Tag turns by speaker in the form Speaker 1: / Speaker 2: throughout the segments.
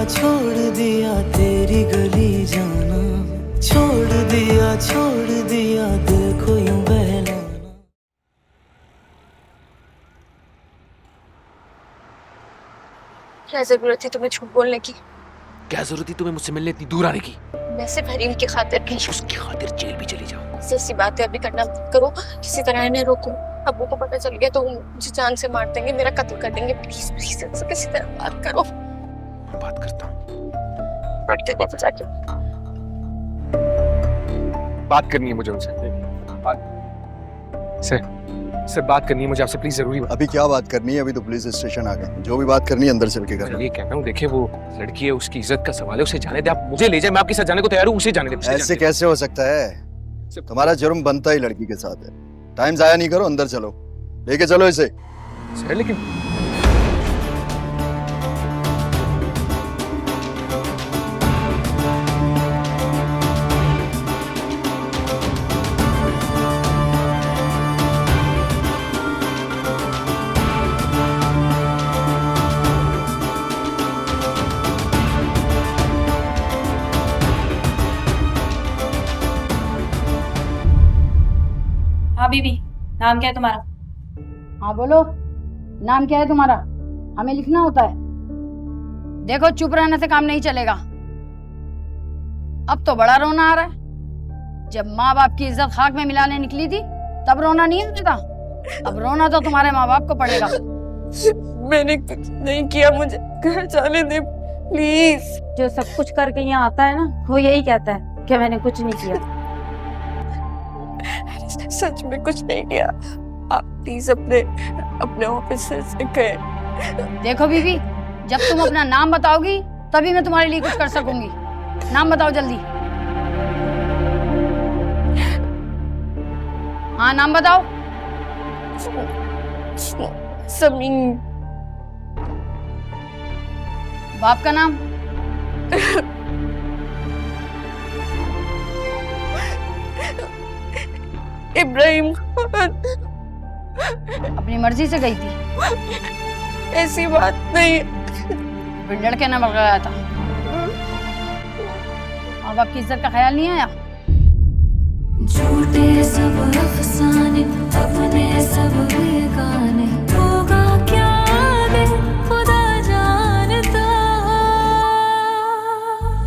Speaker 1: दिया तेरी गली जाना, छोड़ दिया दिल को यूं बहलाना।
Speaker 2: क्या जरूरत थी तुम्हें झूठ बोलने की?
Speaker 3: क्या जरूरत थी तुम्हें मुझसे मिलने इतनी दूर आने की?
Speaker 2: मैं सिर्फ हरीम की खातिर की।
Speaker 3: उसकी खातिर जेल भी चली जाओ।
Speaker 2: ऐसी बातें अभी करना मत करो, किसी तरह इन्हें रोको। अब्बू को पता चल गया तो मुझे जान से मार देंगे, मेरा कत्ल कर देंगे। प्लीज प्लीज इनसे किसी तरह बात करो।
Speaker 3: मैं बात करता हूँ।
Speaker 2: बैठते नहीं तो जाके
Speaker 3: बात करनी है मुझे उनसे। सर बात करनी है मुझे आपसे, प्लीज जरूरी बात।
Speaker 4: अभी क्या बात करनी है? अभी तो पुलिस स्टेशन आ गए। जो भी बात करनी है अंदर चल के करना।
Speaker 3: ये कहता हूँ, देखिए वो लड़की है, उसकी इज्जत का सवाल है, उसे जाने दे। आप मुझे ले जाए, मैं आपके साथ जाने को तैयार हूँ, उसे जाने दे।
Speaker 4: ऐसे कैसे हो सकता है? तुम्हारा जुर्म बनता ही लड़की के साथ है। टाइम जाया नहीं करो, अंदर चलो, लेके चलो इसे।
Speaker 3: सर लेकिन
Speaker 5: हाँ बीबी, नाम क्या है तुम्हारा?
Speaker 6: हाँ बोलो, नाम क्या है तुम्हारा? हमें लिखना होता है। देखो चुप रहने से काम नहीं चलेगा। अब तो बड़ा रोना आ रहा है। जब माँ बाप की इज्जत खाक में मिलाने निकली थी तब रोना नहीं आता था। अब रोना तो तुम्हारे माँ बाप को पड़ेगा।
Speaker 2: मैंने कुछ नहीं किया, मुझे घर जाने दे प्लीज।
Speaker 5: जो सब कुछ करके यहाँ आता है ना, वो यही कहता है कि मैंने कुछ नहीं किया।
Speaker 2: सच में कुछ नहीं किया। आप प्लीज अपने ऑफिसर से कहें।
Speaker 6: देखो बीबी, जब तुम अपना नाम बताओगी तभी मैं तुम्हारे लिए कुछ कर सकूंगी। नाम बताओ जल्दी। हाँ नाम बताओ।
Speaker 2: समीन।
Speaker 6: बाप का नाम?
Speaker 2: इब्राहिम।
Speaker 6: अपनी मर्जी से गई थी?
Speaker 2: ऐसी बात नहीं।
Speaker 6: फिर लड़के ने भगाया था। माँ बाप की इज्जत का ख्याल नहीं आया?
Speaker 7: झूठे सब अफसाने, अपने सब बेगाने, होगा क्या आगे खुदा जानता।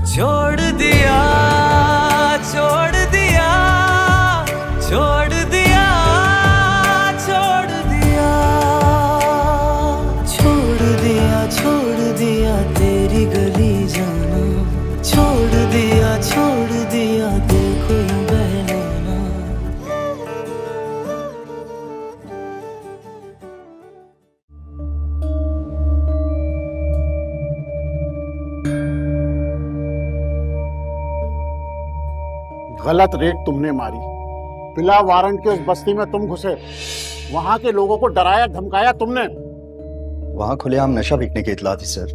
Speaker 1: छोड़ दिया, छोड़ दिया, छोड़ दिया, छोड़ दिया, छोड़ दिया, छोड़ दिया तेरी गली जाना, छोड़ दिया दिल को यूं बहलाना।
Speaker 8: गलत रेट तुमने मारी। बिला वारंट के उस बस्ती में तुम घुसे, वहां के लोगों को डराया धमकाया तुमने।
Speaker 4: वहां खुलेआम नशा बिकने की इतला थी सर।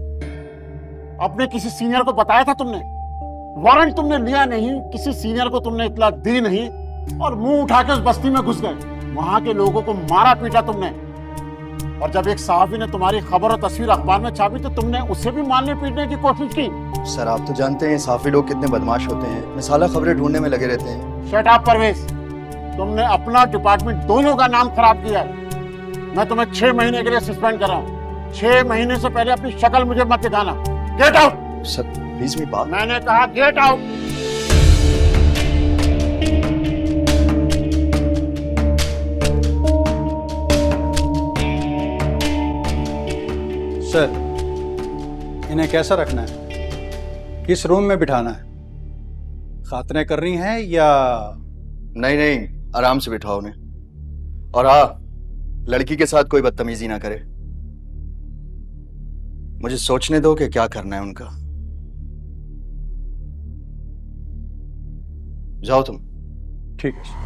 Speaker 8: अपने किसी सीनियर को बताया था तुमने? वारंट तुमने लिया नहीं, किसी सीनियर को तुमने इतला दी नहीं, और मुंह उठा के उस बस्ती में घुस गए। वहां के लोगों को मारा पीटा तुमने, और जब एक सहाफी ने तुम्हारी खबर और तस्वीर अखबार में छापी तो तुमने उसे भी मारने पीटने की कोशिश की।
Speaker 4: सर आप तो जानते हैं साफी लोग कितने बदमाश होते हैं, मिसाला खबरें ढूंढने में लगे रहते हैं।
Speaker 8: शट अप परवेज, तुमने अपना डिपार्टमेंट दोनों का नाम खराब किया है। मैं तुम्हें 6 महीने के लिए सस्पेंड कर रहा हूँ। 6 महीने से पहले अपनी शक्ल मुझे मत दिखाना। Get out.
Speaker 4: सर प्लीज मेरी बात।
Speaker 8: मैंने कहा गेट आउट।
Speaker 9: सर इन्हें कैसा रखना है? किस रूम में बिठाना है? खातरें करनी है या?
Speaker 4: नहीं, आराम से बिठाओ उन्हें। और हाँ, लड़की के साथ कोई बदतमीजी ना करे। मुझे सोचने दो कि क्या करना है उनका। जाओ तुम।
Speaker 9: ठीक है।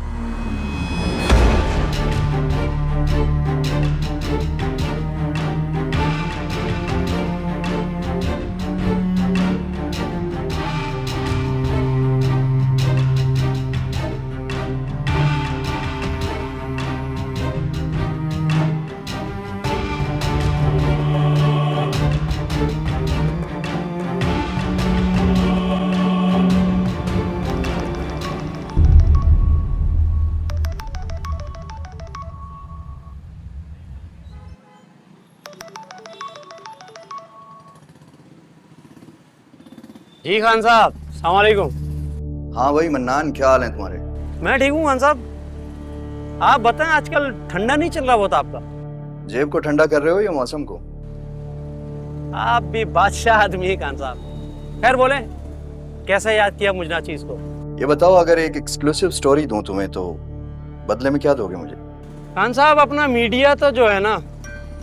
Speaker 10: जी खान साहब, अस्सलाम वालेकुम।
Speaker 4: हाँ भाई मन्नान, क्या हाल है तुम्हारे?
Speaker 10: मैं ठीक हूँ खान साहब। आप बताएं, आजकल ठंडा नहीं चल रहा बहुत आपका?
Speaker 4: जेब को ठंडा कर रहे हो या मौसम को?
Speaker 10: आप भी बादशाह आदमी है खान साहब। खैर बोले, कैसे याद किया मुझे चीज को?
Speaker 4: ये बताओ, अगर एक एक्सक्लूसिव स्टोरी दूं तुम्हें तो बदले में क्या दोगे मुझे?
Speaker 10: खान साहब, अपना मीडिया तो जो है ना,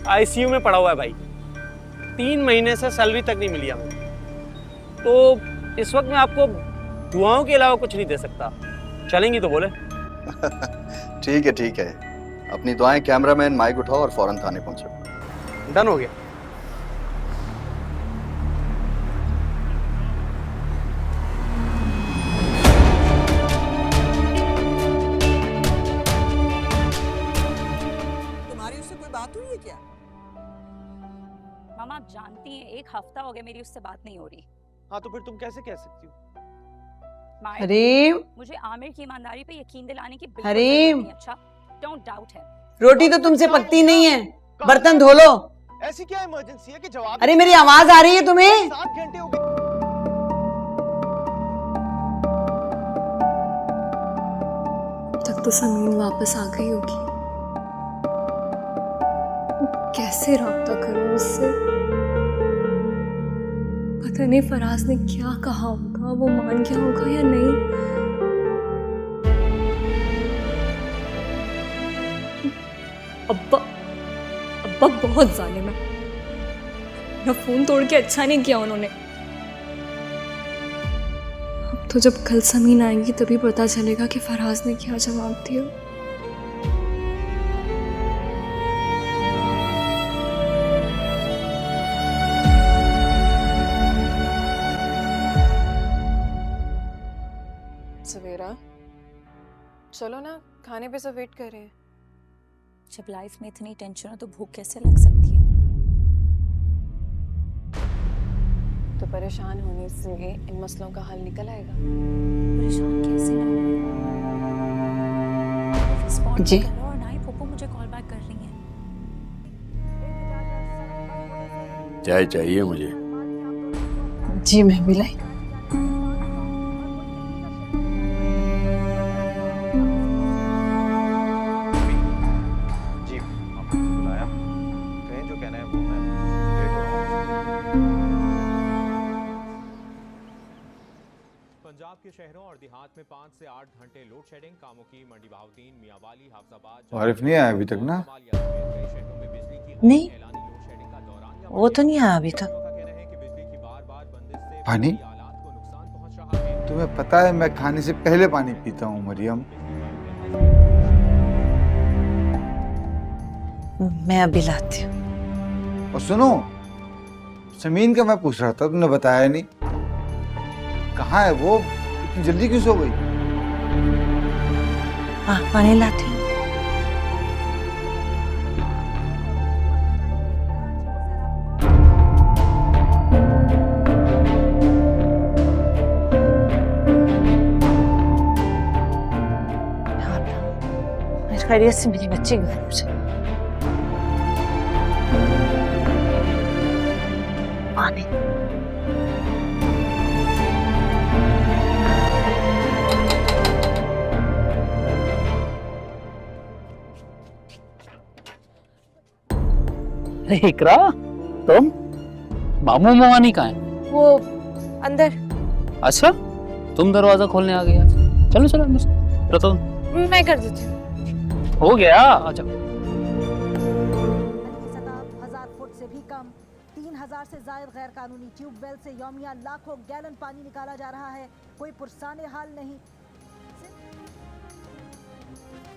Speaker 10: आईसीयू में पड़ा हुआ है भाई। 3 महीने से सैलरी तक नहीं मिली हमें। तो इस वक्त मैं आपको दुआओं के अलावा कुछ नहीं दे सकता। चलेंगी तो बोले।
Speaker 4: ठीक है। अपनी दुआएं कैमरामैन माइक उठाओ और फौरन थाने पहुंचो।
Speaker 10: डन हो गया।
Speaker 11: तुम्हारी उससे कोई बात हुई है क्या?
Speaker 12: मामा आप जानती हैं 1 हफ्ता हो गया मेरी उससे बात नहीं हो रही।
Speaker 10: हाँ तो फिर तुम कैसे कह सकती हो?
Speaker 12: हरीम, मुझे आमिर की ईमानदारी पे यकीन दिलाने की बिल्कुल
Speaker 11: हरीम,
Speaker 12: नहीं। अच्छा, डोंट डाउट है।
Speaker 11: रोटी तो तुमसे पकती नहीं है, बर्तन धो लो।
Speaker 10: ऐसी क्या इमरजेंसी है कि जवाब?
Speaker 11: अरे मेरी आवाज आ रही है तुम्हें?
Speaker 10: 7 घंटे हो गए।
Speaker 7: तक तो समीन वापस आ गई होगी। कैसे रब्ता करूं उससे? पता नहीं फराज ने क्या कहा होगा, वो मान गया होगा या नहीं। अब्बा बहुत जालिम है। मेरा फोन तोड़ के अच्छा नहीं किया उन्होंने। अब तो जब कल समीन आएंगी तभी पता चलेगा कि फराज ने क्या जवाब दिया।
Speaker 13: सवेरा, चलो ना, खाने पे सब वेट कर रहे हैं।
Speaker 12: जब लाइफ में इतनी टेंशन हो तो भूख कैसे लग सकती है?
Speaker 13: तो परेशान होने से इन मसलों का हल निकल आएगा।
Speaker 12: परेशान कैसे ना रिस्पॉन्ड
Speaker 11: जी।
Speaker 12: करो, और ना ही पोपो मुझे कॉल बैक कर रही है।
Speaker 14: चाय चाहिए मुझे।
Speaker 11: जी मैं भी लाई।
Speaker 15: पंजाब के शहरों और देहात में 5 से 8 घंटे लोड शेडिंग। कामों की मंडी बहाउद्दीन, मियांवाली, हाफजाबाद।
Speaker 16: आरिफ नहीं आया अभी तक ना?
Speaker 11: नहीं, वो तो नहीं आया अभी तक।
Speaker 16: पानी? तुम्हें पता है मैं खाने से पहले पानी पीता हूँ मरियम।
Speaker 11: मैं अभी लाती हूँ।
Speaker 16: और सुनो, समीन का मैं पूछ रहा था, तुमने बताया नहीं। कहाँ है वो? इतनी जल्दी क्यों सो गई?
Speaker 11: हाँ, पानी लाती हूँ। खैरियत से मेरी बच्ची घर से पानी।
Speaker 10: इकरा, तुम? मामू मवानी कहाँ है?
Speaker 13: वो अंदर।
Speaker 10: अच्छा, तुम दरवाजा खोलने आ गया। चलो चलो अंदर। तो
Speaker 13: मैं कर देती हूँ।
Speaker 10: हो गया। अच्छा,
Speaker 17: 1000 फुट से भी कम, 3000 से ज्यादा गैर कानूनी ट्यूबवेल से यौमिया लाखों गैलन पानी निकाला जा रहा है। कोई पुरसाने हाल नहीं।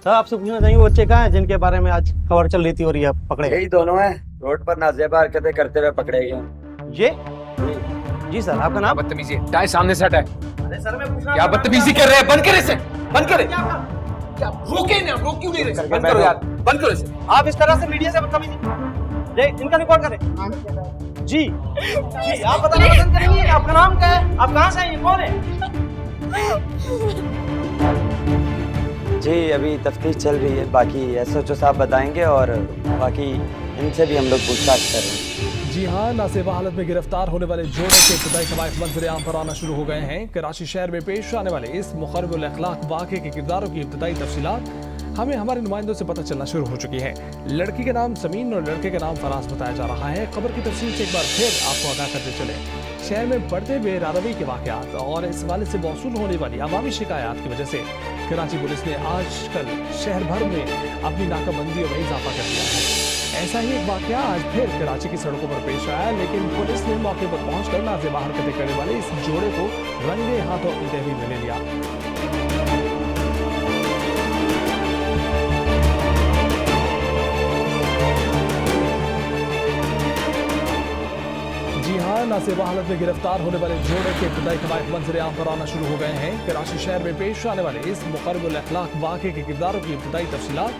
Speaker 10: सर आपसे पूछना चाहिए, वो बच्चे कहाँ हैं जिनके बारे में आज खबर चल रही थी और ये पकड़े?
Speaker 18: यही दोनों हैं, रोड पर नाजेबा हरकतें करते हुए पकड़े गए।
Speaker 10: ये? जी सर, आपका नाम?
Speaker 3: बदतमीजी है, टाई सामने से हटा है।
Speaker 10: अरे सर मैं पूछ रहा
Speaker 3: क्या बदतमीजी कर रहे हैं? बंद करे इसे, बंद करे। क्या रोके ना, रोक क्यों नहीं रहे? बंद करो यार, बंद करो इसे।
Speaker 10: आप इस तरह से मीडिया से बदतमीजी, इनका रिकॉर्ड करें। जी जी, आप बताना पसंद करेंगे आपका नाम क्या है, आप कहाँ से हैं, ये कौन है?
Speaker 18: जी अभी तफ्तीश चल रही है, बाकी एसएचओ साहब बताएंगे और बाकी इनसे भी हम लोग पूछताछ कर रहे हैं।
Speaker 19: जी हाँ, नासेबा हालत में गिरफ्तार होने वाले जोड़े के इब्तिदाई कवायद मंजर-ए-आम पर आना शुरू हो गए हैं। कराची शहर में पेश आने वाले इस मुखर्रिबुल अखलाक वाक़े के किरदारों की इब्तिदाई तफसीलात हमें हमारे नुमाइंदों से पता चलना शुरू हो चुकी है। लड़की का नाम समीन और लड़के का नाम फराज बताया जा रहा है। खबर की तफसील से एक बार फिर आपको आगाह करते चले। शहर में बढ़ते बेरारवी के वाक़यात और इस हवाले से मौसूल होने वाली अवामी शिकायत की वजह से कराची पुलिस ने आजकल शहर भर में अपनी नाकाबंदियों में इजाफा कर दिया है। ऐसा ही एक वाक़या आज फिर कराची की सड़कों पर पेश आया, लेकिन पुलिस ने मौके पर पहुंचकर नाज़ेबा हरकतें करने वाले इस जोड़े को रंगे हाथों अपनी तहवील में ले लिया। जी हाँ, नासेबा हालत में गिरफ्तार होने वाले जोड़े के इब्तिदाई कवायद मंजर-ए-आम पर आना शुरू हो गए हैं। कराची शहर में पेश आने वाले इस मुखर्रिबुल अखलाक वाक़े के किरदारों की इब्तिदाई तफसीलात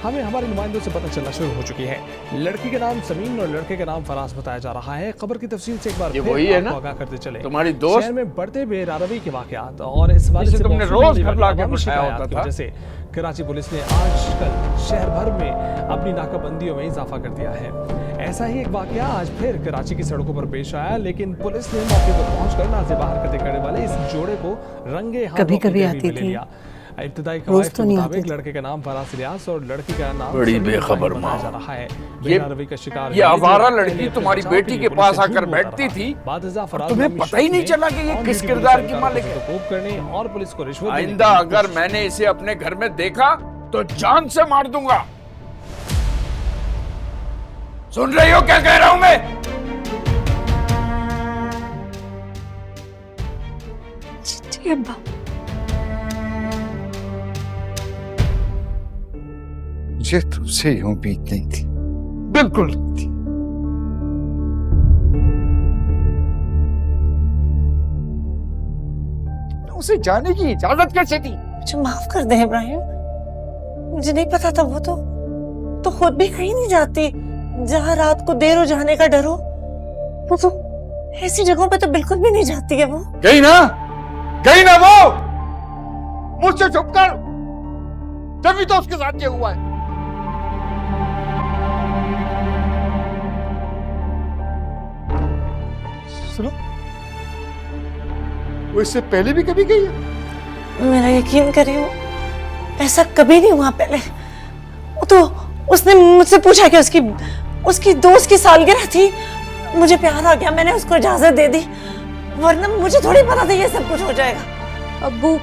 Speaker 19: हमें हमारे नुमाइंदों से पता चलना शुरू हो चुकी है। लड़की का नाम समीन और लड़के का नाम फराज बताया जा रहा है। खबर की तफसील से एक बार
Speaker 3: ये
Speaker 19: फिर
Speaker 3: वही है
Speaker 19: आपको
Speaker 3: ना?
Speaker 19: आगाह करते चले।
Speaker 3: तुम्हारी दोस्त?
Speaker 19: शहर में बढ़ते बेरारवी के वाक़यात और इस हवाले से
Speaker 3: तुमने
Speaker 19: मौसूल
Speaker 3: रोज
Speaker 19: होने
Speaker 3: घर
Speaker 19: वाली
Speaker 3: लाके
Speaker 19: अवामी
Speaker 3: बिठाया
Speaker 19: शिकायत
Speaker 3: होता
Speaker 19: की
Speaker 3: था।
Speaker 19: वजह से कराची पुलिस ने आजकल शहर भर में अपनी नाकाबंदियों में इजाफा कर दिया है। ऐसा ही एक वाक़या आज फिर कराची की सड़कों पर पेश आया, लेकिन पुलिस ने मौके पर पहुंचकर नाज़ेबा हरकतें करने वाले इस जोड़े को रंगे हाथों
Speaker 11: कभी
Speaker 19: अपनी
Speaker 11: कभी
Speaker 19: तहवील
Speaker 11: आती
Speaker 19: में ले
Speaker 11: थी,
Speaker 19: लिया। इब्तिदाई
Speaker 11: रोज
Speaker 19: कवायद
Speaker 11: तो
Speaker 19: के
Speaker 11: नहीं
Speaker 19: मुताबिक
Speaker 11: आती।
Speaker 19: लड़के का नाम फराज इलियास और लड़की का नाम
Speaker 14: बड़ी
Speaker 19: समीर
Speaker 14: बेखबर
Speaker 19: इब्राहिम
Speaker 14: माँ।
Speaker 19: बताया जा रहा है।
Speaker 3: ये
Speaker 19: बेरारवी का शिकार
Speaker 3: ये
Speaker 19: है,
Speaker 3: आवारा
Speaker 19: जो
Speaker 3: लड़की
Speaker 19: पहले
Speaker 3: तुम्हारी
Speaker 19: अपने
Speaker 3: बेटी
Speaker 19: बचाव
Speaker 3: के
Speaker 19: लिए
Speaker 3: पास
Speaker 19: पुलिस से
Speaker 3: आकर
Speaker 19: झूठ बोलता
Speaker 3: बैठती
Speaker 19: रहा।
Speaker 3: थी
Speaker 19: बादशाह
Speaker 3: और
Speaker 19: फराज
Speaker 3: तुम्हें
Speaker 19: नामी
Speaker 3: पता ही
Speaker 19: शख्स
Speaker 3: नहीं
Speaker 19: ने
Speaker 3: चला कि ये
Speaker 19: ऑन
Speaker 3: किस
Speaker 19: ड्यूटी
Speaker 3: किरदार
Speaker 19: पुलिस
Speaker 3: की
Speaker 19: सरकार
Speaker 3: मालिक
Speaker 19: को
Speaker 3: है।
Speaker 19: सतर्क करने और पुलिस को रिश्वत देने
Speaker 3: आइंदा
Speaker 19: की
Speaker 3: अगर मैंने इसे अपने घर में देखा तो जान से मार दूंगा। सुन रही हो क्या कह रहा हूं मैं?
Speaker 2: जी अब्बा।
Speaker 16: मुझे तुमसे यूं उम्मीद नहीं थी, बिल्कुल नहीं थी। उसे जाने की इजाजत कैसे दी?
Speaker 11: मुझे माफ कर दे इब्राहिम, मुझे नहीं पता था। वो तो खुद भी कहीं नहीं जाती जहाँ रात को देर हो जाने का डर हो। वो तो ऐसी जगहों पे तो बिल्कुल भी नहीं जाती है। वो
Speaker 16: गई ना वो। मुझसे चुप कर, तभी तो उसके साथ ये हुआ है। सुनो, वो इससे पहले भी कभी गई है?
Speaker 11: मेरा यकीन करिए, ऐसा कभी नहीं हुआ पहले। वो तो उसने मुझसे पूछा कि उसकी दोस्त की सालगिरह थी, मुझे प्यार आ गया, मैंने उसको इजाजत दे दी, वरना मुझे थोड़ी पता था ये सब कुछ हो जाएगा।
Speaker 2: अब्बू,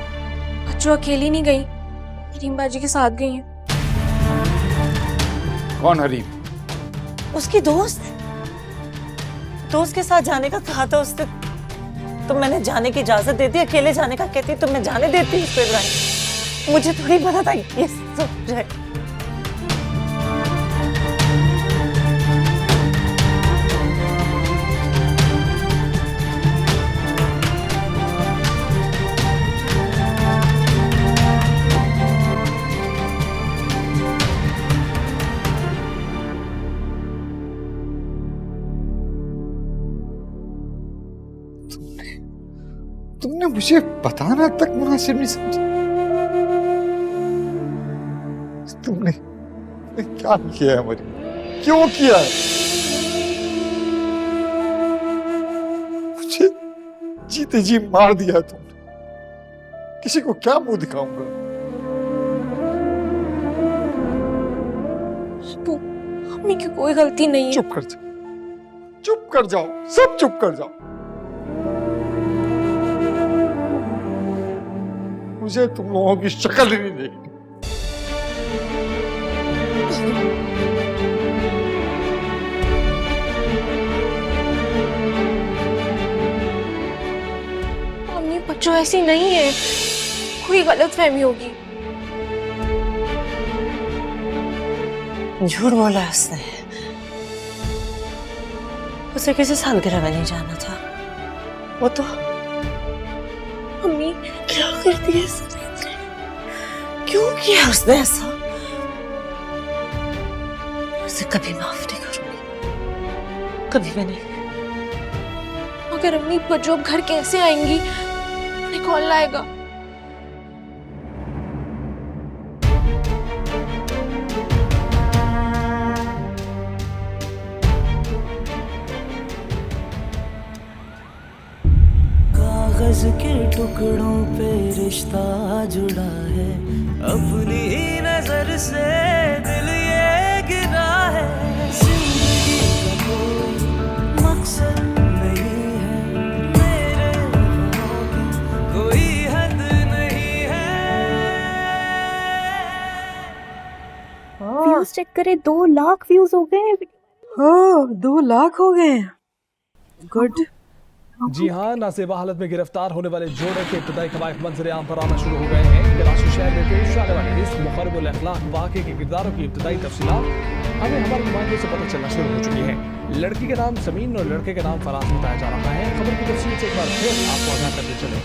Speaker 2: बच्चों अकेली नहीं गई, हरीम बाजी के साथ गई हैं।
Speaker 16: कौन हरीम?
Speaker 11: उसकी दोस्त के साथ जाने का कहा था उसने, तो मैंने जाने की इजाजत दे दी। अकेले जाने का कहती तो मैं जाने देती उसको इब्राहिम, मुझे थोड़ी पता था ये सब हो जाएगा।
Speaker 16: तुमने मुझे बताना तक मुनासिब नहीं समझा। तुमने क्या किया है मरी? क्यों किया है? मुझे जीते जी मार दिया तुमने। किसी को क्या मुंह दिखाऊंगा?
Speaker 2: अब्बू, मम्मी की कोई गलती नहीं है।
Speaker 16: चुप कर जाओ, चुप कर जाओ, सब चुप कर जाओ। मुझे तुम लोगों की शक्ल ही नहीं देखनी।
Speaker 2: मम्मी, बच्चों ऐसी नहीं है, कोई गलत फहमी होगी।
Speaker 11: झूठ बोला उसने, उसे किसी सालगिरह में नहीं जाना था। वो तो
Speaker 2: मम्मी क्या करती है?
Speaker 11: क्यों किया उसने ऐसा? उसे कभी माफ नहीं करूंगी, कभी भी नहीं।
Speaker 2: मगर अम्मी, बच्चों अब घर कैसे आएंगी? उन्हें कौन लाएगा?
Speaker 1: टुकड़ों पे रिश्ता जुड़ा है, अपनी नजर से दिल ये गिरा है। जिंदगी का कोई मकसद नहीं है, मेरे वफाओं की कोई हद नहीं है।
Speaker 7: व्यूज चेक करे, 2 लाख व्यूज हो गए।
Speaker 11: हाँ 2 लाख हो गए। गुड।
Speaker 19: जी हाँ, नासेबा हालत में गिरफ्तार होने वाले जोड़े के इब्तदाई कवायद मंजर आम पर आना शुरू हो गए हैं। कराची शहर में पेश आने वाले इस मुखरबुल अखलाक वाक़े के किरदारों की इब्तदाई तफसीलात हमें हमारे नुमाइंदों से पता चलना शुरू हो चुकी है। लड़की का नाम समीन और लड़के का नाम फराज बताया जा रहा है। खबर की तफसील से एक बार फिर आपको आगाह करते चले।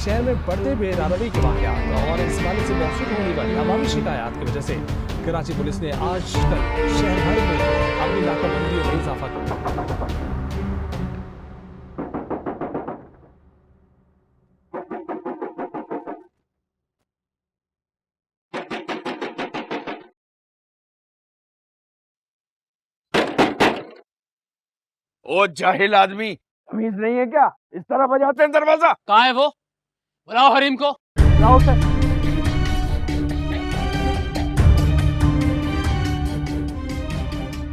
Speaker 19: शहर में बढ़ते बेरानवी के वाक़यात और इस मामले से मौसूल होने वाली अवामी शिकायत की वजह से कराची पुलिस ने आज कल शहर भर में अपनी नाकाबंदियों में इजाफा किया।
Speaker 3: ओ जाहिल आदमी, तमीज नहीं है क्या? इस तरह बजाते हैं दरवाजा।
Speaker 10: कहाँ है वो? बुलाओ हरीम को। बुलाओ उसे।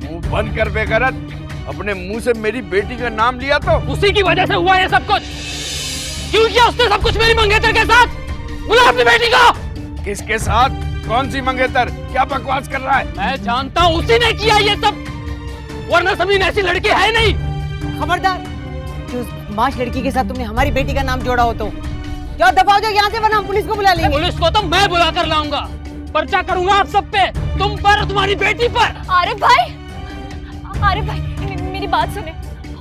Speaker 3: मुंह बंद कर बेगैरत, अपने मुंह से मेरी बेटी का नाम लिया तो
Speaker 10: उसी की वजह से हुआ ये सब कुछ। क्यों किया उसने सब कुछ मेरी मंगेतर के साथ? बुला अपनी बेटी को।
Speaker 3: किसके साथ? कौन सी मंगेतर? क्या बकवास कर रहा है?
Speaker 10: मैं जानता हूँ उसी ने किया ये सब, वरना समीन ऐसी लड़की है नहीं।
Speaker 11: खबरदार, जो उस माश लड़की के साथ तुमने हमारी बेटी का नाम जोड़ा हो तो जाओ, दबाओ जाओ यहाँ से, वरना हम पुलिस को बुला लेंगे।
Speaker 10: पुलिस को तो मैं बुला कर लाऊंगा, पर्चा करूंगा आप सब पे, तुम पर, तुम्हारी बेटी पर।
Speaker 7: आरिफ भाई मेरी बात सुने,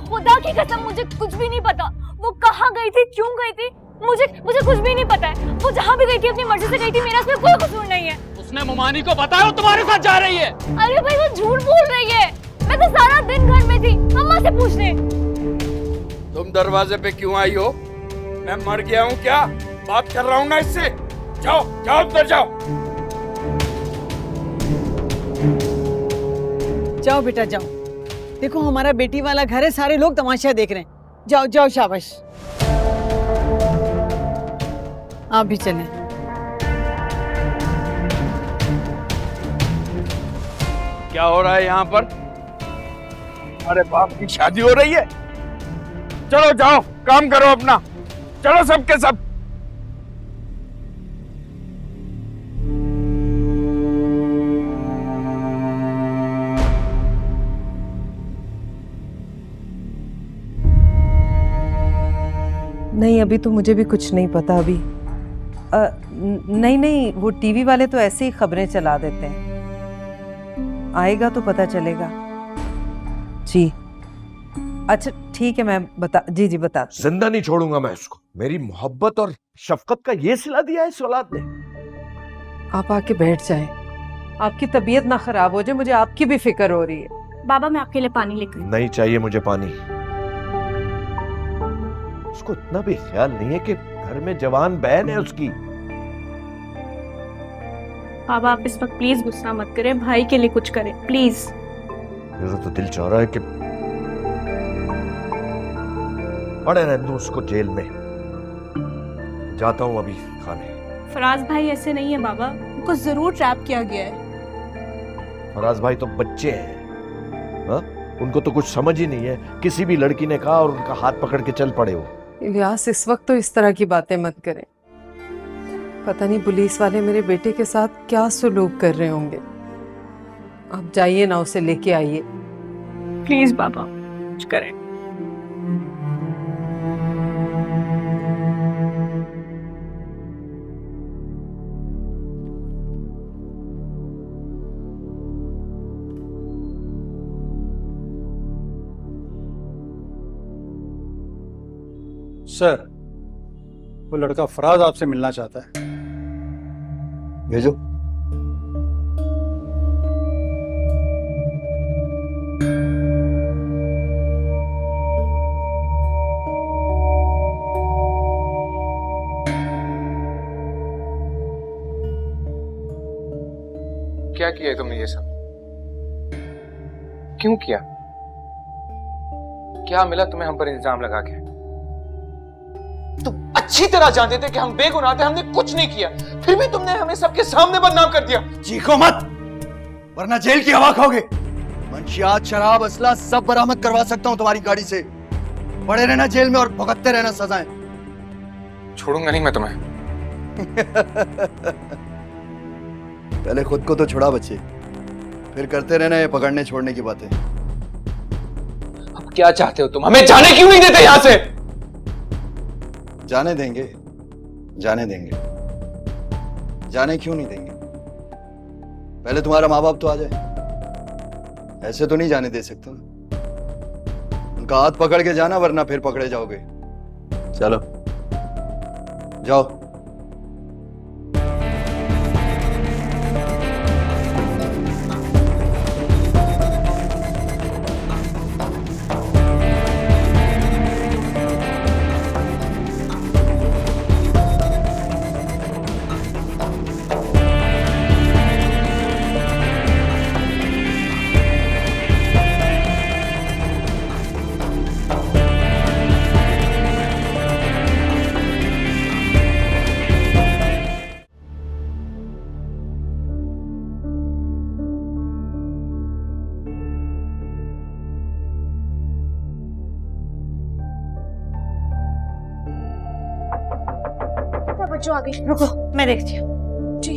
Speaker 7: खुदा की कसम मुझे कुछ भी नहीं पता। वो कहाँ गई थी, क्यों गई थी, मुझे कुछ भी नहीं पता है। वो जहाँ भी गई थी अपनी मर्जी से गई थी, मेरा इसमें कोई कसूर नहीं है।
Speaker 10: उसने मुमानी को बताया वो तुम्हारे साथ जा रही है।
Speaker 7: अरे भाई वो झूठ बोल रही है, मैं तो सारा दिन घर में थी, अम्मा से पूछ ले।
Speaker 3: तुम दरवाजे पे क्यों आई हो? मैं मर गया हूँ क्या? बात कर रहा हूँ ना इससे। जाओ जाओ अंदर जाओ।
Speaker 11: जाओ बेटा जाओ, देखो हमारा बेटी वाला घर है, सारे लोग तमाशा देख रहे हैं। जाओ जाओ, शाबाश। आप भी चलें।
Speaker 3: क्या हो रहा है यहाँ पर? अरे बाप की शादी हो रही है। चलो जाओ, काम करो अपना, चलो सबके सब।
Speaker 11: नहीं, अभी तो मुझे भी कुछ नहीं पता। अभी नहीं, वो टीवी वाले तो ऐसे ही खबरें चला देते हैं, आएगा तो पता चलेगा। जी अच्छा ठीक है, मैं जी बता।
Speaker 3: जिंदा नहीं छोड़ूंगा मैं उसको। मेरी मोहब्बत और शफकत का ये सिला दिया है इस औलाद ने।
Speaker 11: आप आके बैठ जाएं, आपकी तबीयत ना खराब हो जाए, मुझे आपकी भी फिक्र हो रही है।
Speaker 7: बाबा मैं आपके लिए पानी लेकर।
Speaker 3: नहीं चाहिए मुझे पानी। उसको इतना भी ख्याल नहीं है कि घर में जवान बहन है उसकी।
Speaker 7: बाबा आप इस वक्त प्लीज गुस्सा मत करें, भाई के लिए कुछ करें प्लीज।
Speaker 3: मेरा तो दिल चाह रहा है कि पड़े रहने दूं उसको जेल में। जाता हूं अभी खाने।
Speaker 7: फराज भाई ऐसे नहीं है बाबा, उनको जरूर ट्रैप किया गया है।
Speaker 3: फराज भाई तो बच्चे हैं, हाँ? उनको तो कुछ समझ ही नहीं है। किसी भी लड़की ने कहा और उनका हाथ पकड़ के चल पड़े हो।
Speaker 11: इलियास इस वक्त तो इस तरह की बातें मत करें, पता नहीं पुलिस वाले मेरे बेटे के साथ क्या सुलूक कर रहे होंगे। आप जाइए ना, उसे लेके आइए
Speaker 7: प्लीज बाबा, कुछ करें।
Speaker 9: सर, वो लड़का फराज आपसे मिलना चाहता है।
Speaker 4: भेजो।
Speaker 20: क्या किया तुमने ये सब? क्यों किया? क्या मिला तुम्हें हम पर इल्जाम लगा के? तुम अच्छी तरह जानते थे कि हम बेगुनाह थे, हमने कुछ नहीं किया, फिर भी तुमने हमें सबके सामने बदनाम कर दिया।
Speaker 4: चीखो मत, वरना जेल की हवा खाओगे। मंशियात, शराब, असला सब बरामद करवा सकता हूं तुम्हारी गाड़ी से। पड़े रहना जेल में और भुगतते रहना सजाएं।
Speaker 20: छोड़ूंगा नहीं मैं तुम्हें।
Speaker 4: पहले खुद को तो छुड़ा बच्चे, फिर करते रहना ये पकड़ने छोड़ने की बातें।
Speaker 20: अब क्या चाहते हो तुम? हमें जाने क्यों नहीं देते यहां से?
Speaker 4: जाने देंगे, जाने देंगे। जाने क्यों नहीं देंगे? पहले तुम्हारा माँ बाप तो आ जाए। ऐसे तो नहीं जाने दे सकते। उनका हाथ पकड़ के जाना, वरना फिर पकड़े जाओगे। चलो जाओ।
Speaker 11: बच्चों आगे रुको, मैं देखती हूँ। जी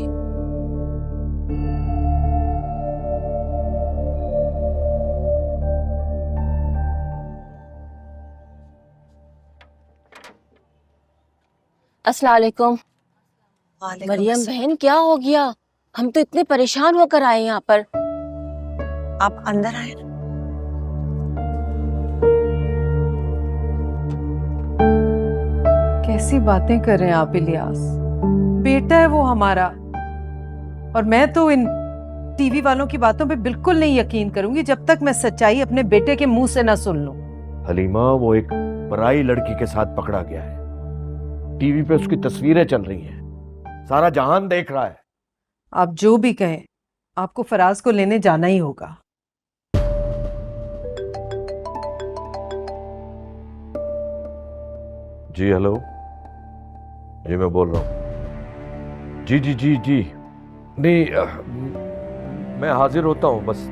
Speaker 21: अस्सलाम वालेकुम। मरियम बहन, क्या हो गया? हम तो इतने परेशान होकर आए यहाँ पर।
Speaker 11: आप अंदर आए ना।
Speaker 22: कैसी बातें कर रहे हैं आप इलियास? बेटा है वो हमारा, और मैं तो इन टीवी वालों की बातों पे बिल्कुल नहीं यकीन करूंगी जब तक मैं सच्चाई अपने बेटे के मुंह से ना सुन लूं।
Speaker 14: हलीमा, वो एक पराई लड़की के साथ पकड़ा गया है। टीवी पे उसकी तस्वीरें चल रही हैं, सारा जहान देख रहा है।
Speaker 22: आप जो भी कहें, आपको फराज को लेने जाना ही होगा।
Speaker 14: जी हेलो, जी मैं बोल रहा हूँ। जी जी जी जी, नहीं मैं हाजिर होता हूँ बस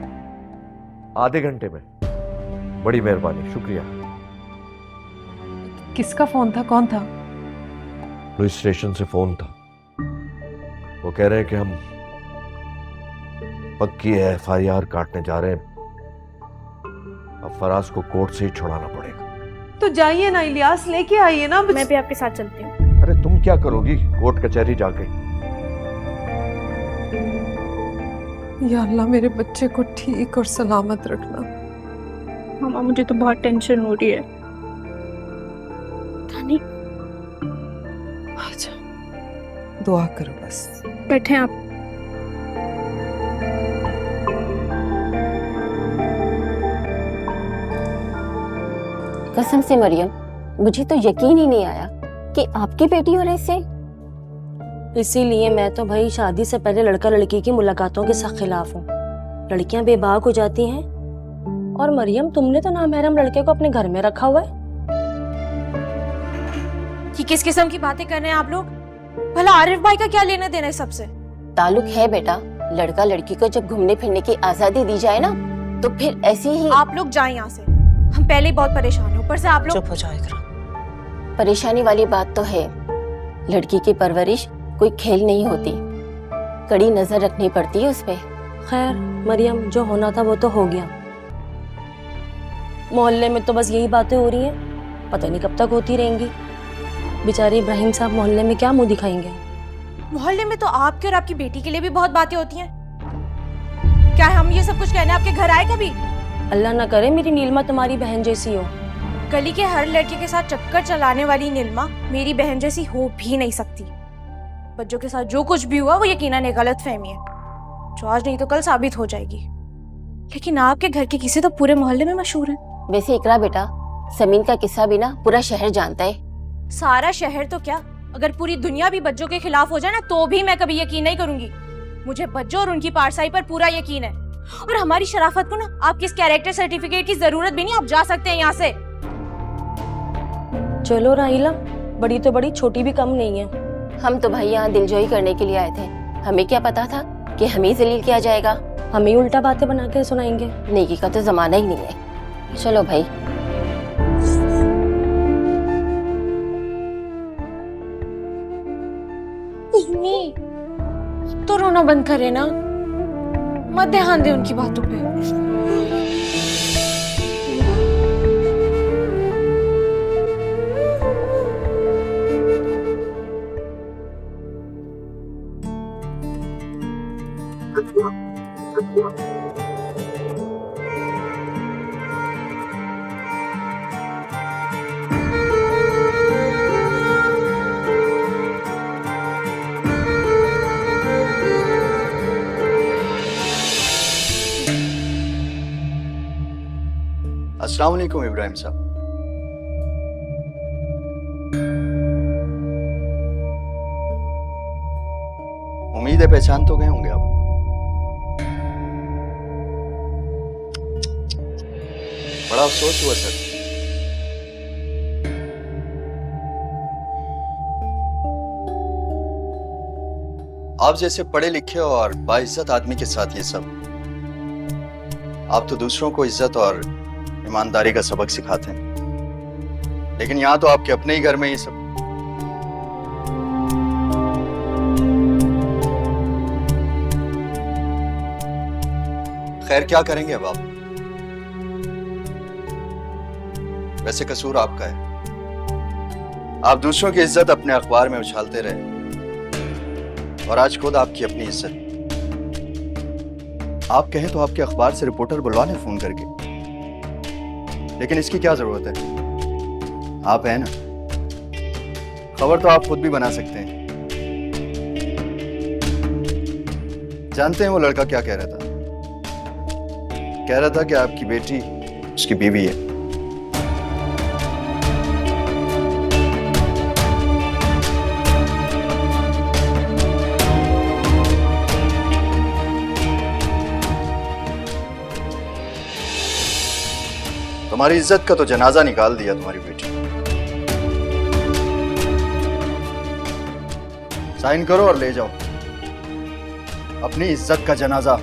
Speaker 14: आधे घंटे में। बड़ी मेहरबानी, शुक्रिया।
Speaker 22: किसका फोन था? कौन था?
Speaker 14: पुलिस स्टेशन से फोन था। वो कह रहे हैं कि हम पक्की FIR काटने जा रहे हैं। अब फराज को कोर्ट से ही छुड़ाना पड़ेगा।
Speaker 22: तो जाइए ना इलियास, लेके आइए ना।
Speaker 2: मैं भी आपके साथ चलती हूँ।
Speaker 14: अरे तुम क्या करोगी कोर्ट कचहरी जाके?
Speaker 22: या अल्लाह, मेरे बच्चे को ठीक और सलामत रखना।
Speaker 2: मामा, मुझे तो बहुत टेंशन हो रही है। रानी,
Speaker 22: अच्छा दुआ करो बस।
Speaker 2: बैठे आप।
Speaker 21: कसम से मरियम, मुझे तो यकीन ही नहीं आया कि आपकी बेटी हो ऐसे। इसीलिए मैं तो भाई शादी से पहले लड़का लड़की की मुलाकातों के सख्त खिलाफ हूँ। लड़कियां बेबाक हो जाती हैं, और मरियम तुमने तो नामहरम लड़के को अपने घर में रखा हुआ है।
Speaker 11: ये किस किस्म की बातें कर रहे हैं आप लोग? भला आरिफ भाई का क्या लेना देना है सबसे?
Speaker 21: ताल्लुक है बेटा, लड़का लड़की को जब घूमने फिरने की आजादी दी जाए ना, तो फिर ऐसी ही।
Speaker 11: आप लोग जाएं यहाँ से, हम पहले ही बहुत परेशान हैं, ऊपर से आप लोग।
Speaker 22: चुप हो जाओ इकरा।
Speaker 21: परेशानी वाली बात तो है, लड़की की परवरिश कोई खेल नहीं होती, कड़ी नजर रखनी पड़ती है उस पे। खैर मरियम, जो होना था वो तो हो गया। मोहल्ले में तो बस यही बातें हो रही हैं, पता नहीं कब तक होती रहेंगी। बेचारे इब्राहिम साहब मोहल्ले में क्या मुंह दिखाएंगे?
Speaker 11: मोहल्ले में तो आपके और आपकी बेटी के लिए भी बहुत बातें होती हैं। क्या हम ये सब कुछ कहने आपके घर आए कभी?
Speaker 21: अल्लाह ना करे मेरी नीलमा तुम्हारी बहन जैसी हो।
Speaker 11: गली के हर लड़के के साथ चक्कर चलाने वाली नीलमा मेरी बहन जैसी हो भी नहीं सकती। बच्चों के साथ जो कुछ भी हुआ वो यकीनन एक गलत फहमी है, जो आज नहीं तो कल साबित हो जाएगी। लेकिन आपके घर के किस्से तो पूरे मोहल्ले में मशहूर हैं।
Speaker 21: वैसे इकरा बेटा, समीन का किस्सा भी ना पूरा शहर जानता है।
Speaker 11: सारा शहर तो क्या, अगर पूरी दुनिया भी बच्चों के खिलाफ हो जाए ना, तो भी मैं कभी यकीन नहीं करूंगी। मुझे बच्चों और उनकी पारसाई पर पूरा यकीन है। और हमारी शराफत को ना आपकी इस कैरेक्टर सर्टिफिकेट की जरूरत भी नहीं, आप जा सकते हैं यहाँ से।
Speaker 21: चलो राहिला, बड़ी तो बड़ी, छोटी भी कम नहीं है। हम तो भाई यहाँ दिलजोई करने के लिए आए थे, हमें क्या पता था कि हमें जलील किया जाएगा। हमें उल्टा बातें बना के सुनाएंगे। नेकी का तो जमाना ही नहीं है। चलो भाई।
Speaker 11: तो रोना बंद करे ना, मत ध्यान दे उनकी बातों पे।
Speaker 4: अस्सलाम वालेकुम इब्राहिम साहब। उम्मीद है पहचान तो गए होंगे आप। बड़ा अफसोस हुआ सर। आप जैसे पढ़े लिखे और बाइज्जत आदमी के साथ ये सब, आप तो दूसरों को इज्जत और ईमानदारी का सबक सिखाते हैं, लेकिन यहां तो आपके अपने ही घर में ये सब। खैर क्या करेंगे अब आप, वैसे कसूर आपका है। आप दूसरों की इज्जत अपने अखबार में उछालते रहे और आज खुद आपकी अपनी इज्जत। आप कहें तो आपके अखबार से रिपोर्टर बुलवा लें फोन करके, लेकिन इसकी क्या जरूरत है? आप हैं ना, खबर तो आप खुद भी बना सकते हैं। जानते हैं वो लड़का क्या कह रहा था? कह रहा था कि आपकी बेटी उसकी बीवी है। तुम्हारी इज्जत का तो जनाजा निकाल दिया तुम्हारी बेटी। साइन करो और ले जाओ अपनी इज्जत का जनाजा।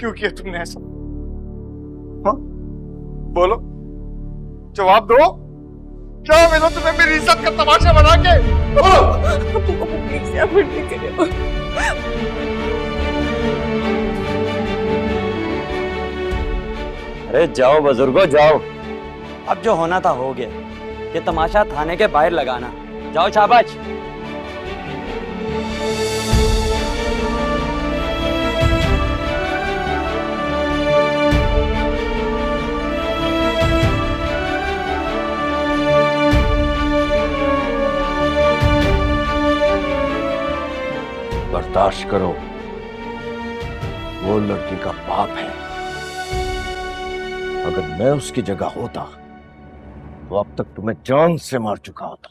Speaker 20: क्यों किया तुमने ऐसा? हाँ? बोलो, जवाब दो। क्या मिला तुम्हें मेरी इज्जत का तमाशा बना के?
Speaker 18: अरे जाओ बुजुर्गो जाओ, अब जो होना था हो गया। ये तमाशा थाने के बाहर लगाना। जाओ शाबाश।
Speaker 14: बर्दाश्त करो, वो लड़की का बाप है। अगर मैं उसकी जगह होता तो अब तक तुम्हें जान से मार चुका होता।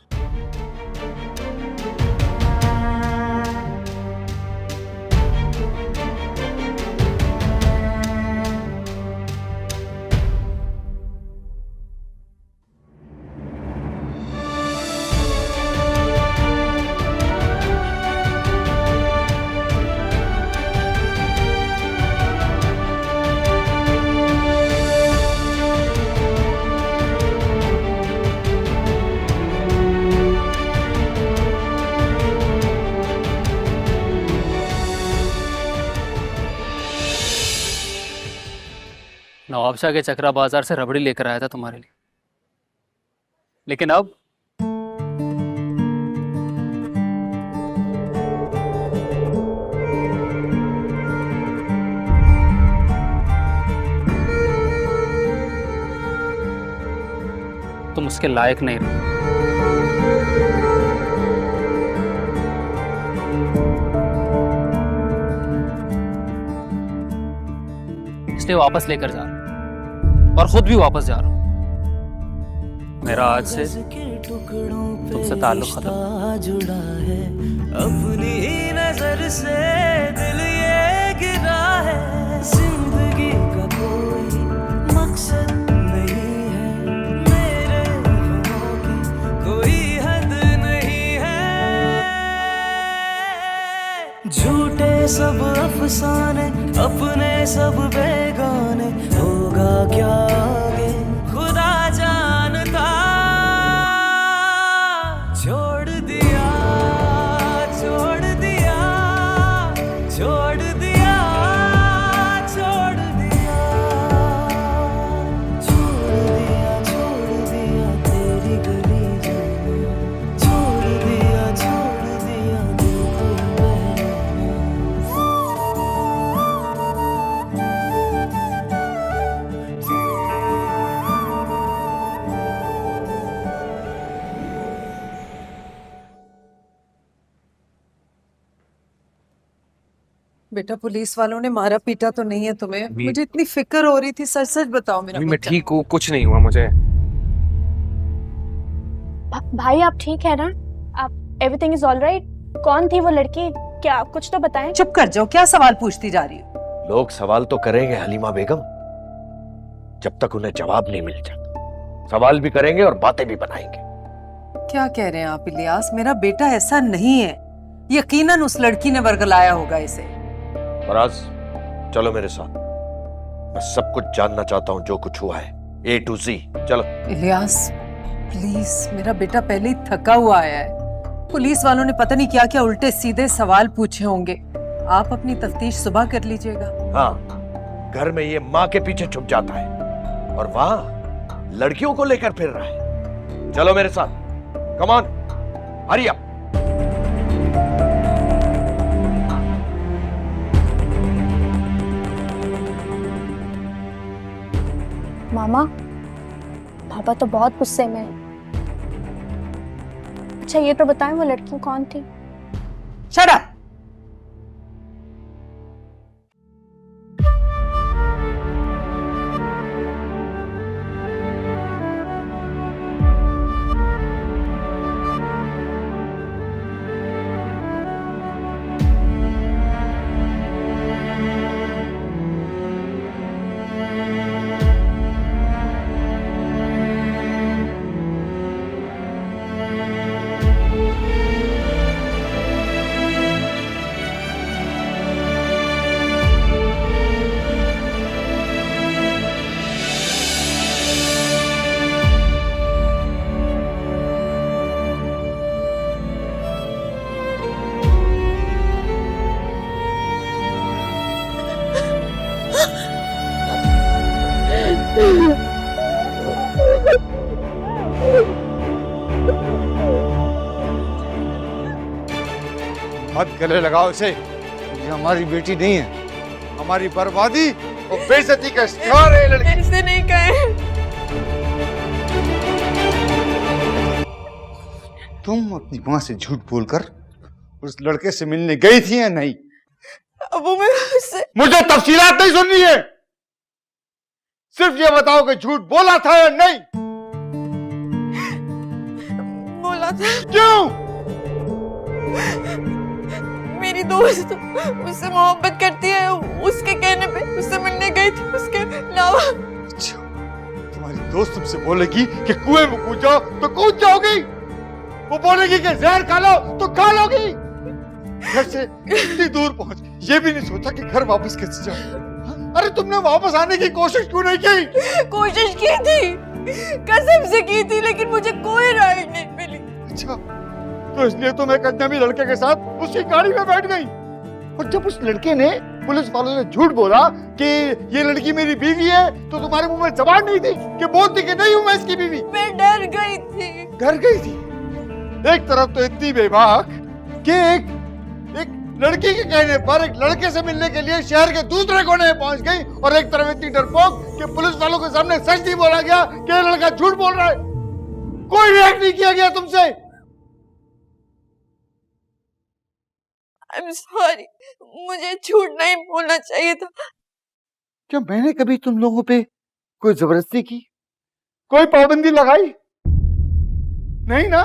Speaker 5: नवाबशाह के चकरा बाजार से रबड़ी लेकर आया था तुम्हारे लिए। लेकिन अब तुम उसके लायक नहीं रहे। इसलिए वापस लेकर जा रहा हूं और खुद भी वापस जा रहा हूं। मेरा आज से तुमसे ताल्लुक खत्म।
Speaker 1: जुड़ा है अपनी नजर से दिल ये गिरा है, जिंदगी का कोई मकसद नहीं है, मेरे गमों की कोई हद नहीं है। झूठे सब अफसाने, अपने सब बेगाने, होगा क्या आगे खुदा जानता। छोड़ दिया, छोड़ दिया, छोड़ दिया, छोड़ दिया, छोड़ दिया, छोड़ दिया तेरी गली जाना, छोड़ दिया, छोड़ दिया दिल को
Speaker 22: बेटा पुलिस वालों ने मारा पीटा तो नहीं है तुम्हें? मुझे इतनी फिक्र हो रही थी, सच सच बताओ मेरा
Speaker 5: मैं ठीक हूँ, कुछ नहीं हुआ मुझे।
Speaker 2: भाई आप ठीक है ना? आप एवरीथिंग इज ऑलराइट? कौन थी वो लड़की? क्या आप कुछ तो बताएं।
Speaker 22: चुप कर जाओ, क्या सवाल पूछती जा रही हो?
Speaker 14: लोग सवाल तो करेंगे हलीमा बेगम, जब तक उन्हें जवाब नहीं मिल जाता। सवाल भी करेंगे और बातें भी बनाएंगे।
Speaker 22: क्या कह रहे हैं आप इलियास? मेरा बेटा ऐसा नहीं है, यकीनन उस लड़की ने वर्गलाया होगा इसे।
Speaker 14: फराज चलो मेरे साथ, मैं सब कुछ जानना चाहता हूँ जो कुछ हुआ है, A to Z। चलो।
Speaker 22: इलियास प्लीज, मेरा बेटा पहले ही थका हुआ आया है, पुलिस वालों ने पता नहीं क्या क्या उल्टे सीधे सवाल पूछे होंगे। आप अपनी तफ्तीश सुबह कर लीजिएगा।
Speaker 14: हाँ, घर में ये माँ के पीछे छुप जाता है और वहाँ लड़कियों को लेकर फिर रहा है। चलो मेरे साथ, कम ऑन, हरी अप।
Speaker 2: मामा, पापा तो बहुत गुस्से में है। अच्छा ये तो बताएं वो लड़की कौन थी?
Speaker 22: Shut up.
Speaker 16: मत गले लगाओ इसे, ये हमारी बेटी नहीं है, हमारी बर्बादी और बेइज्जती का शिकार है लड़की।
Speaker 2: ऐसे नहीं कहे।
Speaker 16: तुम अपनी माँ से झूठ बोलकर उस लड़के से मिलने गई थी या नहीं?
Speaker 2: अबू मैं उससे
Speaker 16: मुझे तफसीलात नहीं सुननी है, सिर्फ ये बताओ कि झूठ बोला था या नहीं।
Speaker 2: बोला था।
Speaker 16: क्यों?
Speaker 2: मेरी दोस्त उससे मोहब्बत करती है, उसके कहने पे उससे मिलने गई थी, उसके अलावा।
Speaker 16: अच्छा, तुम्हारी दोस्त तुमसे बोलेगी कि कुएं में कूद जाओ तो कूद जाओगी, वो बोलेगी कि जहर खा लो तो खा लोगी। घर से इतनी दूर पहुंच ये भी नहीं सोचा कि घर वापस कैसे जाओ। अरे तुमने वापस आने की कोशिश क्यों नहीं की?
Speaker 2: कोशिश की थी, कसम से की थी, लेकिन मुझे कोई राय नहीं मिली।
Speaker 16: अच्छा, तो इसलिए तुम एक अजनबी लड़के के साथ उसकी गाड़ी में बैठ गई, और जब उस लड़के ने पुलिस वालों ने झूठ बोला कि ये लड़की मेरी बीवी है, तो तुम्हारे मुंह में जबान नहीं थी कि बोलती कि नहीं हूं मैं इसकी बीवी?
Speaker 11: मैं डर गई थी।
Speaker 16: डर गई थी? एक तरफ तो इतनी बेबाक कि एक लड़की के कहने पर एक लड़के से मिलने के लिए शहर के दूसरे कोने में पहुंच गई, और एक तरफ इतनी डरपोक कि पुलिस वालों के सामने सच नहीं बोला गया कि ये लड़का झूठ बोल रहा है। कोई रिएक्ट नहीं किया गया तुमसे।
Speaker 11: I'm sorry, मुझे झूठ नहीं बोलना चाहिए था।
Speaker 16: क्या मैंने कभी तुम लोगों पे कोई जबरदस्ती की, कोई पाबंदी लगाई? नहीं ना?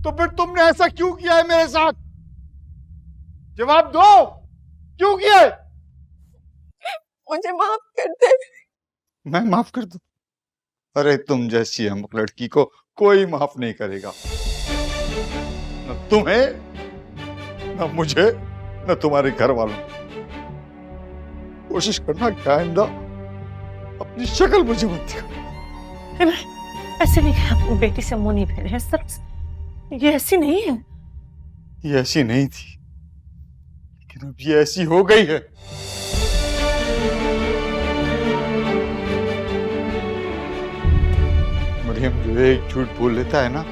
Speaker 16: तो फिर तुमने ऐसा क्यों किया है मेरे साथ? जवाब दो, क्यों किया है?
Speaker 11: मुझे माफ कर दे।
Speaker 16: मैं माफ कर दूं? अरे तुम जैसी अमुक लड़की को कोई माफ नहीं करेगा, न तुम्हें, न मुझे, न तुम्हारे घर वालों। कोशिश करना कि आइंदा अपनी शक्ल मुझे मत दिखाओ।
Speaker 11: ऐसे नहीं है, अपनी बेटी से मुंह नहीं फेरे इस तरह से। ये ऐसी नहीं है।
Speaker 16: ये ऐसी नहीं थी, लेकिन अब ये ऐसी हो गई है। मरियम जो एक झूठ बोल लेता है ना,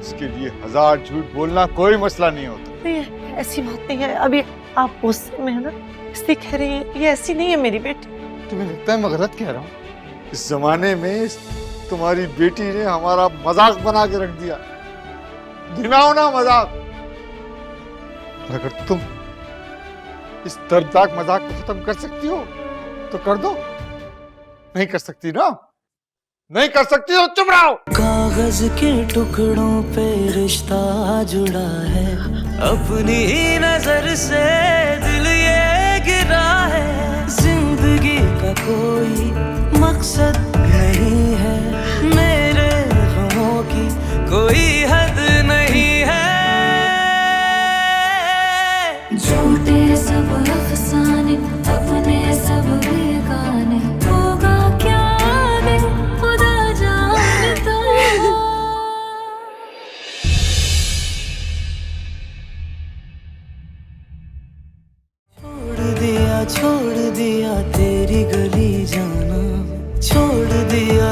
Speaker 16: इसके लिए 1000 झूठ बोलना कोई मसला नहीं होता।
Speaker 11: नहीं, ऐसी बात नहीं है। अभी आप गुस्से में है ना, इसलिए कह रही है। ये ऐसी नहीं है मेरी बेटी।
Speaker 16: तुम्हें लगता है मैं गलत कह रहा हूँ? इस जमाने में तुम्हारी बेटी ने हमारा मजाक बना के रख दिया, घिनौना मजाक। अगर तुम इस दर्दनाक मजाक को खत्म कर सकती हो तो कर दो। नहीं कर सकती ना? नहीं कर सकती तो चुप रहो।
Speaker 1: कागज के टुकड़ों पे रिश्ता जुड़ा है, अपनी ही नजर से दिल ये गिरा है। जिंदगी का कोई मकसद नहीं है, मेरे गमों की कोई हद नहीं है।
Speaker 6: झूठे सब अफसाने, अपने सब बेगाने, होगा क्या आगे खुदा जानता।
Speaker 1: छोड़ दिया तेरी गली जाना, छोड़ दिया